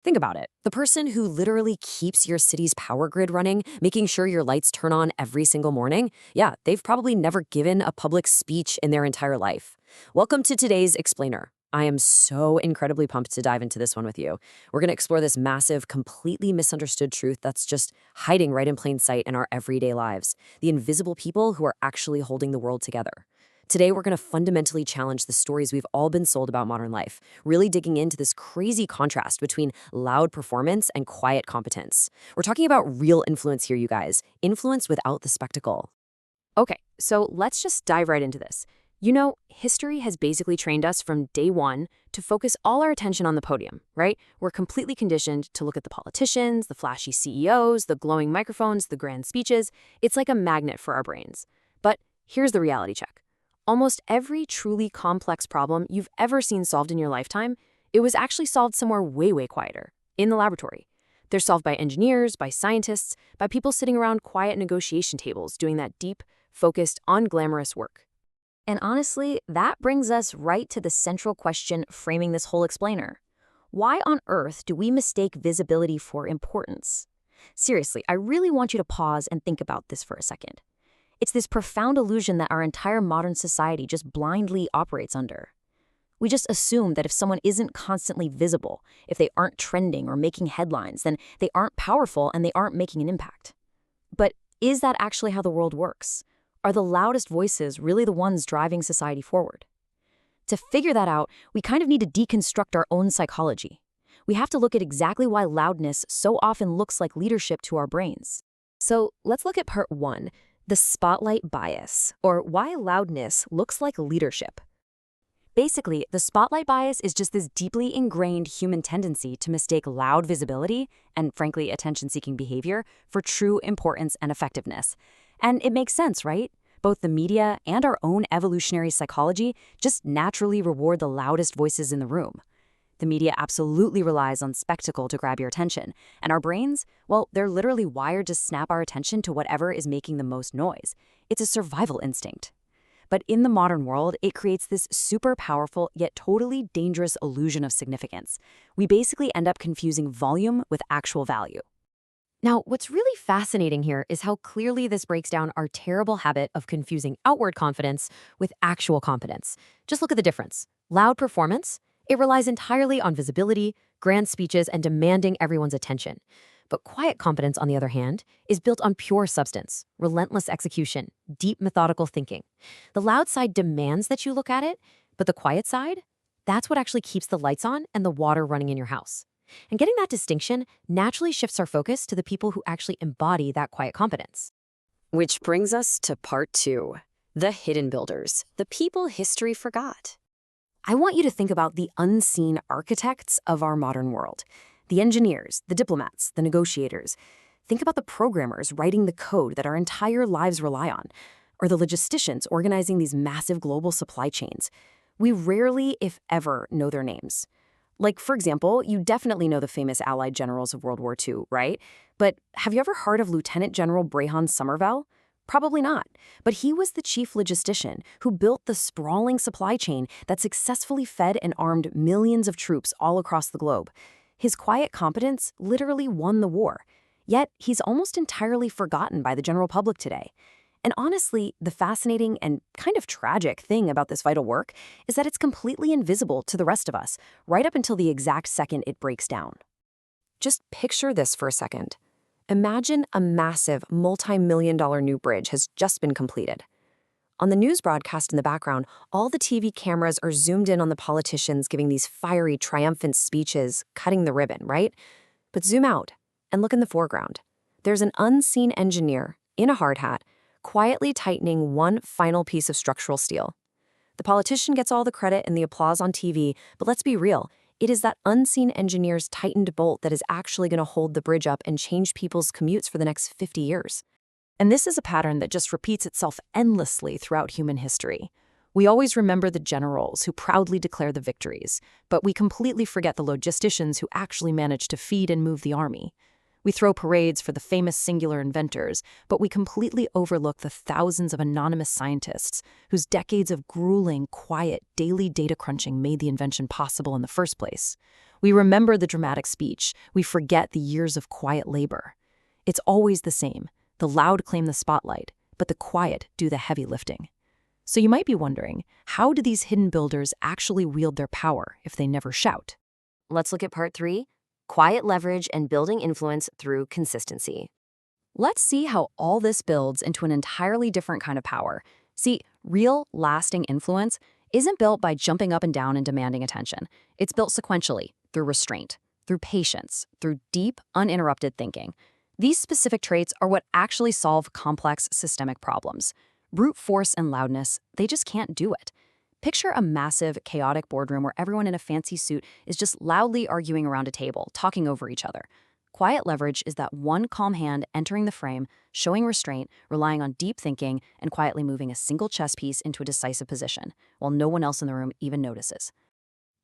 Think about it. The person who literally keeps your city's power grid running, making sure your lights turn on every single morning, yeah, they've probably never given a public speech in their entire life. Welcome to today's Explainer. I am so incredibly pumped to dive into this one with you. We're going to explore this massive, completely misunderstood truth that's just hiding right in plain sight in our everyday lives, the invisible people who are actually holding the world together. Today, we're going to fundamentally challenge the stories we've all been sold about modern life, really digging into this crazy contrast between loud performance and quiet competence. We're talking about real influence here, you guys. Influence without the spectacle. Okay, so let's just dive right into this. History has basically trained us from day one to focus all our attention on the podium, right? We're completely conditioned to look at the politicians, the flashy CEOs, the glowing microphones, the grand speeches. It's like a magnet for our brains. But here's the reality check. Almost every truly complex problem you've ever seen solved in your lifetime, it was actually solved somewhere way, way quieter, in the laboratory. They're solved by engineers, by scientists, by people sitting around quiet negotiation tables doing that deep, focused, unglamorous work. And honestly, that brings us right to the central question framing this whole explainer. Why on earth do we mistake visibility for importance? Seriously, I really want you to pause and think about this for a second. It's this profound illusion that our entire modern society just blindly operates under. We just assume that if someone isn't constantly visible, if they aren't trending or making headlines, then they aren't powerful and they aren't making an impact. But is that actually how the world works? Are the loudest voices really the ones driving society forward? To figure that out, we kind of need to deconstruct our own psychology. We have to look at exactly why loudness so often looks like leadership to our brains. So let's look at part one, the spotlight bias, or why loudness looks like leadership. Basically, the spotlight bias is just this deeply ingrained human tendency to mistake loud visibility and, frankly, attention-seeking behavior for true importance and effectiveness. And it makes sense, right? Both the media and our own evolutionary psychology just naturally reward the loudest voices in the room. The media absolutely relies on spectacle to grab your attention, and our brains, well, they're literally wired to snap our attention to whatever is making the most noise. It's a survival instinct. But in the modern world, it creates this super powerful yet totally dangerous illusion of significance. We basically end up confusing volume with actual value. Now, what's really fascinating here is how clearly this breaks down our terrible habit of confusing outward confidence with actual competence. Just look at the difference. Loud performance, it relies entirely on visibility, grand speeches, and demanding everyone's attention. But quiet competence, on the other hand, is built on pure substance, relentless execution, deep methodical thinking. The loud side demands that you look at it, but the quiet side, that's what actually keeps the lights on and the water running in your house. And getting that distinction naturally shifts our focus to the people who actually embody that quiet competence. Which brings us to part two, the hidden builders, the people history forgot. I want you to think about the unseen architects of our modern world. The engineers, the diplomats, the negotiators. Think about the programmers writing the code that our entire lives rely on, or the logisticians organizing these massive global supply chains. We rarely, if ever, know their names. Like, for example, you definitely know the famous Allied generals of World War II, right? But have you ever heard of Lieutenant General Brehon Somervell? Probably not. But he was the chief logistician who built the sprawling supply chain that successfully fed and armed millions of troops all across the globe. His quiet competence literally won the war. Yet, he's almost entirely forgotten by the general public today. And honestly, the fascinating and kind of tragic thing about this vital work is that it's completely invisible to the rest of us, right up until the exact second it breaks down. Just picture this for a second. Imagine a massive, multi-million-dollar new bridge has just been completed. On the news broadcast in the background, all the TV cameras are zoomed in on the politicians giving these fiery, triumphant speeches, cutting the ribbon, right? But zoom out and look in the foreground. There's an unseen engineer in a hard hat, quietly tightening one final piece of structural steel. The politician gets all the credit and the applause on TV, but let's be real. It is that unseen engineer's tightened bolt that is actually going to hold the bridge up and change people's commutes for the next 50 years. And this is a pattern that just repeats itself endlessly throughout human history. We always remember the generals who proudly declare the victories, but we completely forget the logisticians who actually manage to feed and move the army. We throw parades for the famous singular inventors, but we completely overlook the thousands of anonymous scientists whose decades of grueling, quiet, daily data crunching made the invention possible in the first place. We remember the dramatic speech. We forget the years of quiet labor. It's always the same. The loud claim the spotlight, but the quiet do the heavy lifting. So you might be wondering, how do these hidden builders actually wield their power if they never shout? Let's look at part 3, quiet leverage and building influence through consistency. Let's see how all this builds into an entirely different kind of power. See, real, lasting influence isn't built by jumping up and down and demanding attention. It's built sequentially, through restraint, through patience, through deep, uninterrupted thinking. These specific traits are what actually solve complex systemic problems. Brute force and loudness, they just can't do it. Picture a massive, chaotic boardroom where everyone in a fancy suit is just loudly arguing around a table, talking over each other. Quiet leverage is that one calm hand entering the frame, showing restraint, relying on deep thinking, and quietly moving a single chess piece into a decisive position, while no one else in the room even notices.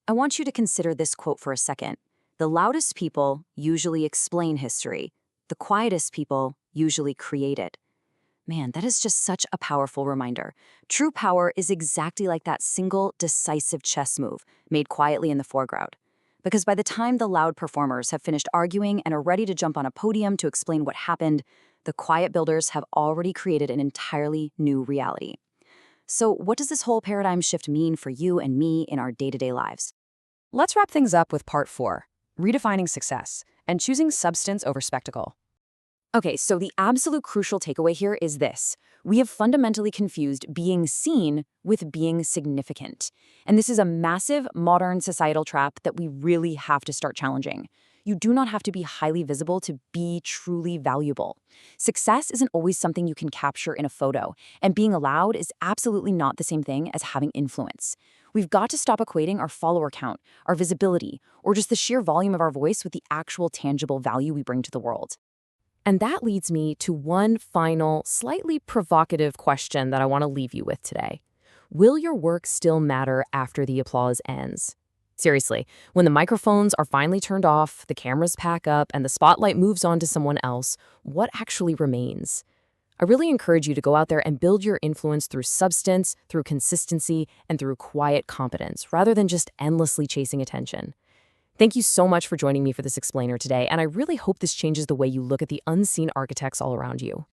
I want you to consider this quote for a second. The loudest people usually explain history. The quietest people usually create it. Man, that is just such a powerful reminder. True power is exactly like that single, decisive chess move made quietly in the foreground. Because by the time the loud performers have finished arguing and are ready to jump on a podium to explain what happened, the quiet builders have already created an entirely new reality. So what does this whole paradigm shift mean for you and me in our day-to-day lives? Let's wrap things up with part 4, redefining success and choosing substance over spectacle. Okay, so the absolute crucial takeaway here is this. We have fundamentally confused being seen with being significant. And this is a massive modern societal trap that we really have to start challenging. You do not have to be highly visible to be truly valuable. Success isn't always something you can capture in a photo, and being loud is absolutely not the same thing as having influence. We've got to stop equating our follower count, our visibility, or just the sheer volume of our voice with the actual tangible value we bring to the world. And that leads me to one final, slightly provocative question that I want to leave you with today. Will your work still matter after the applause ends? Seriously, when the microphones are finally turned off, the cameras pack up, and the spotlight moves on to someone else, what actually remains? I really encourage you to go out there and build your influence through substance, through consistency, and through quiet competence, rather than just endlessly chasing attention. Thank you so much for joining me for this explainer today, and I really hope this changes the way you look at the unseen architects all around you.